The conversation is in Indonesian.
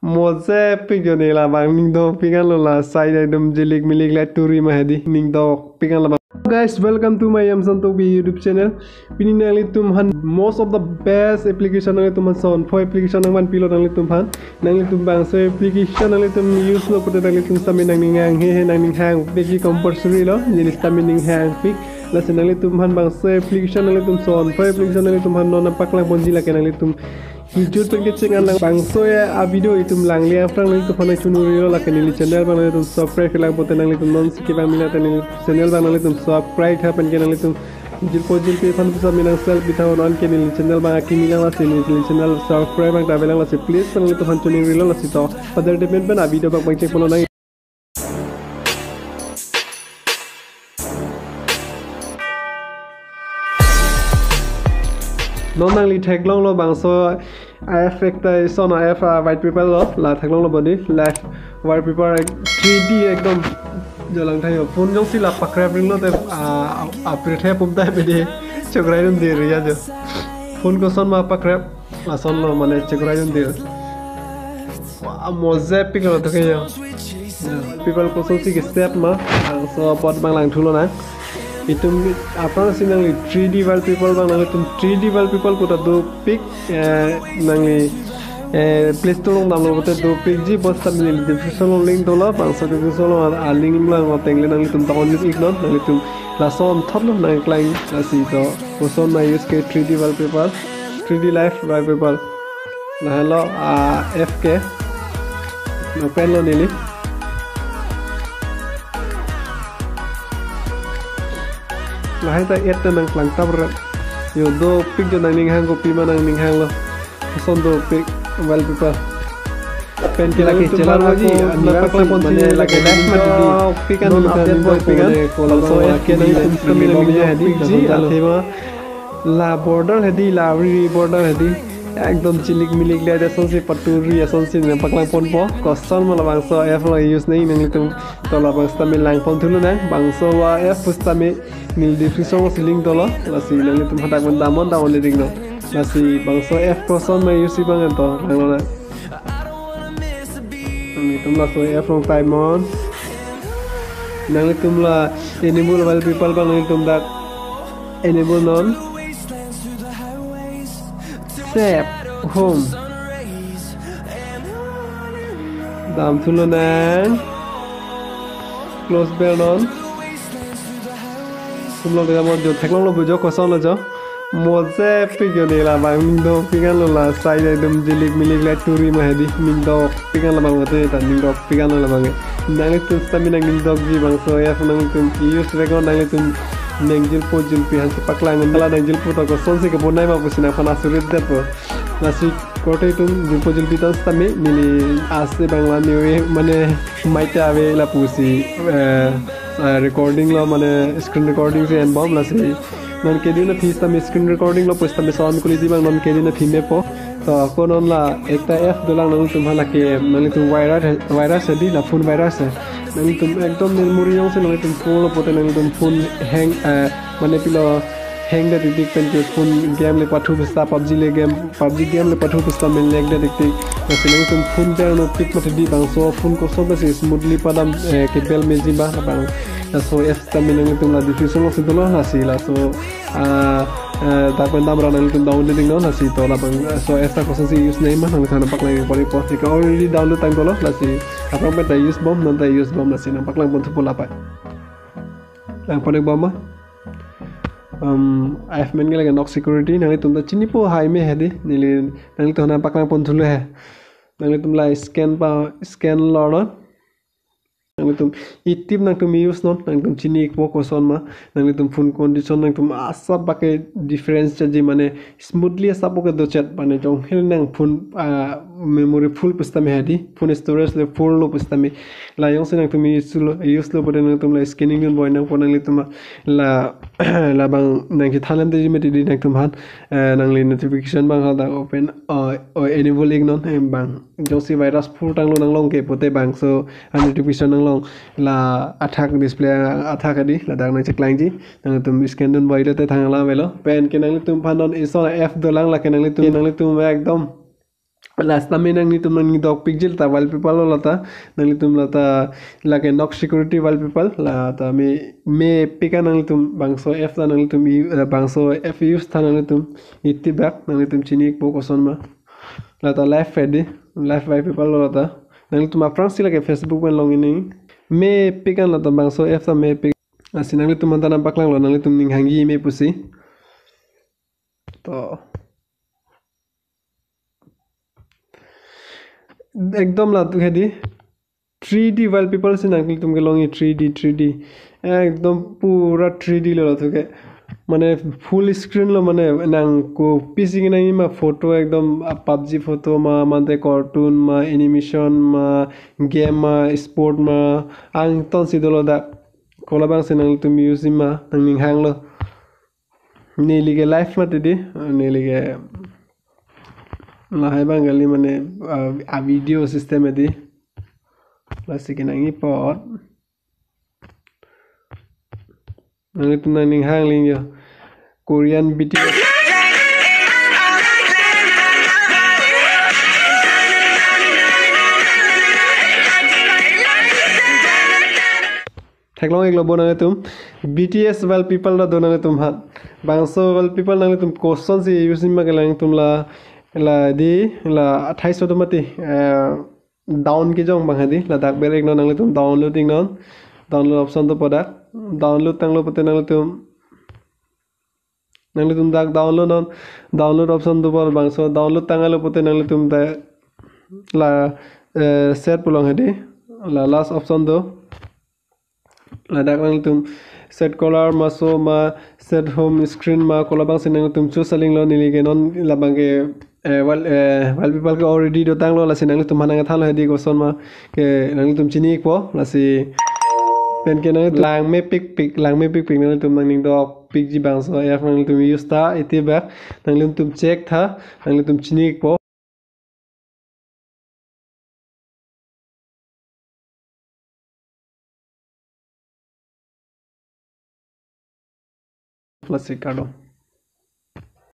Moze pigeon la bang ning do pigan lo la side item jilik milik la turi mahedi ning do pigan la. Guys, welcome to my Amazon Tobi YouTube channel. Pini nangli tum han most of the best application nangli tum son for application nang pilot nangli tum han nangli tum bang so application nangli tum use lo pote nangli tum sami nang ning hang he nang ning hang peki compulsory lo jenis sami ning hang pick la nangli tum han bang so application nangli tum son for application nangli tum han non pak lang bonji la ke nangli tum hijau tengke cengan lang bang so ya a video itum lang liang frang nangli tum han chunuri lo la ke nili channel bang nangli tum subscribe ke lang pote nangli tum non siki bang minat nangli channel bang nangli tum subscribe happen ke nangli tum jil pe fan bisa minang self bitaw on ke nili channel bang akimi lang la nili channel subscribe bang tabelang la please bang nangli tum han chunuri lo la to other depend ban a video bang cek pono nang non nang li thek long lo bang so effect son f white paper lo la thek long lo body left white paper 3D ekdom jalang thayo phone jong si la pakrap ring lo te a prethe pum ta be de chokrai dum de riya jo phone ko son ma pakrap la son lo mane chokrai dum de moze pick lo to ke yo people ko so si step ma so pot bang lang thulo na itum apana sinangli 3D wallpaper bang nang itum 3D wallpaper ko ta do pic nangli Play Store long download bote do pic ji bos ta mil description link dola bang so description lo a link lang ma tengle nang itum ta on ignore nang itum la son thot lo nang klein la si to ko son na use ke 3D wallpaper 3D life wallpaper na hello fk no pen lo nili lahai ta et nang klang tabra yo do pic jo nang ning hang ko pi ma nang ning hang lo son do pic wallpaper pen ke lagi chela lo ji na pa pon mane lagi left ma di pic an update boy pic an ko lo so ke nang system mi nang hedi ji athema la border hedi la border hedi ekdom cilik milik le de son se paturi son se na paklang pon po kosan ma bang so f lo use nei nang tum to la bang sta mi lang pon thulu na bang so wa f pusta mi nil description ko link dola la si nang tum hatak ban damon da only ding no la si bang so f kosan ma use bang to nang na ni tum la so f long time on nang tum la enable wall people bang nang tum da enable non save home dam thulunan close bell on tumlo de mo jo theklong lo bujo ko son lo jo moze pigeon la bang ning do pigan lo la side item jilik milik la turi ma hedi ning do pigan la bang te ta ning do pigan la bang nang tu stamina ning do ji bang so ya nang tum use regon nang tum nengjil po jil pi han paklang ngala nengjil po to ko son se ke bonai ma pusina phana surit det po nasi kote tum jil po jil pi tan stami mili ase bangla niwe mane maite ave la pusi recording lo mane screen recording se en bom la se non ke dina thi stami screen recording lo pusta me sound kuli di bang non ke dina thi me po to ko non la ekta f dolang nang tum hala ke nang tum virus di la phone virus nang tum ekdom memory yang se nang tum phone pote nang tum phone hang mane pilo hang da dik pen ke phone game le pathu bista PUBG game le pathu bista men leg da dik se nang tum phone da no pic mate di bang so phone ko so base smoothly padam ke bel meji ba bang so f ta men nang tum la diffusion lo se dola la si la so ta pen dam ra nang tum downloading no la si to la bang so esta cosa si use name ma nang sana pak lai pori po si ka already download time dola la si apa men ta use bomb non ta use bomb la si nang pak lang pon tu pola pa lang pon ek bomb IF men ke lagi knock security nang tum ta chini po high me hedi nili nang to na pak lang pon thulu he nang tum la scan lord nang tum itip nang tum use non nang tum chini ko ko son ma nang tum phone condition nang tum asap bake difference chaji mane smoothly asap ko do chat mane jong hel nang phone memory full pusta me hadi phone storage le full lo pusta me la yong se nang tum use lo bode nang tum la scanning gun boy nang nang le tum la la bang nang ki thalam de me di nang tum han nang le notification bang ha da open or enable ignon bang jong si virus full tang lo nang long ke pote bang so notification nang long la attack display attack adi la dang nang cheklang ji nang tum scan dun boy te thang la velo pen ke nang tum phanon iso f dolang la ke nang tum ekdom last time nang tum nang dog pixel ta wallpaper lo lata nang tum lata lake knock security wallpaper la ta me pika nang tum bangso f ta nang tum bangso f use ta nang tum itti back nang tum chini po koson ma la ta live fedi live wallpaper lo lata nang tum apran sila ke facebook ben long ini me pika lata bangso f ta me pika asin nang tum mantana baklang lo nang tum ning hangi me pusi to एकदम ला तू हेदी 3D wallpaper से नाकली तुमके लोगी 3D एकदम पूरा 3D लो तुके माने फुल स्क्रीन लो माने नांको पीसी के नहीं मा फोटो एकदम पबजी फोटो माने कार्टून मा एनिमेशन मा गेम मा स्पोर्ट मा आंग तन सिदोलो दा कोला बांग से नांग तुम यूज मा नांग हांग लो नेली के लाइफ मा तेदी नेली के lahai bangali mane a video system edi plastic nangi pot nangi tunang hang ling yo Korean BTS Thaklong ek lobo nangi tum BTS well people la donangi tum hat bangso well people nangi tum question si using magalang tum la di la 28 automati down ki jong bang hadi la dak berek non nang tum downloading non download option to pada download tanglo pate nang tum dak download non download option to par bang so download tangalo pate nang tum da la set pulong hadi la last option do la dak nang tum set color ma so ma set home screen ma kola bang sinang tum chu saling lo nili ke non la bang ke wallpaper ke already do tang lo la sinang tum hanang thalo hedi ko son ma ke nang tum chini ko la si pen ke nang lang me pik nang tum nang do pik ji bang so ya nang tum use ta iti back nang tum check tha nang tum chini ko plus Ricardo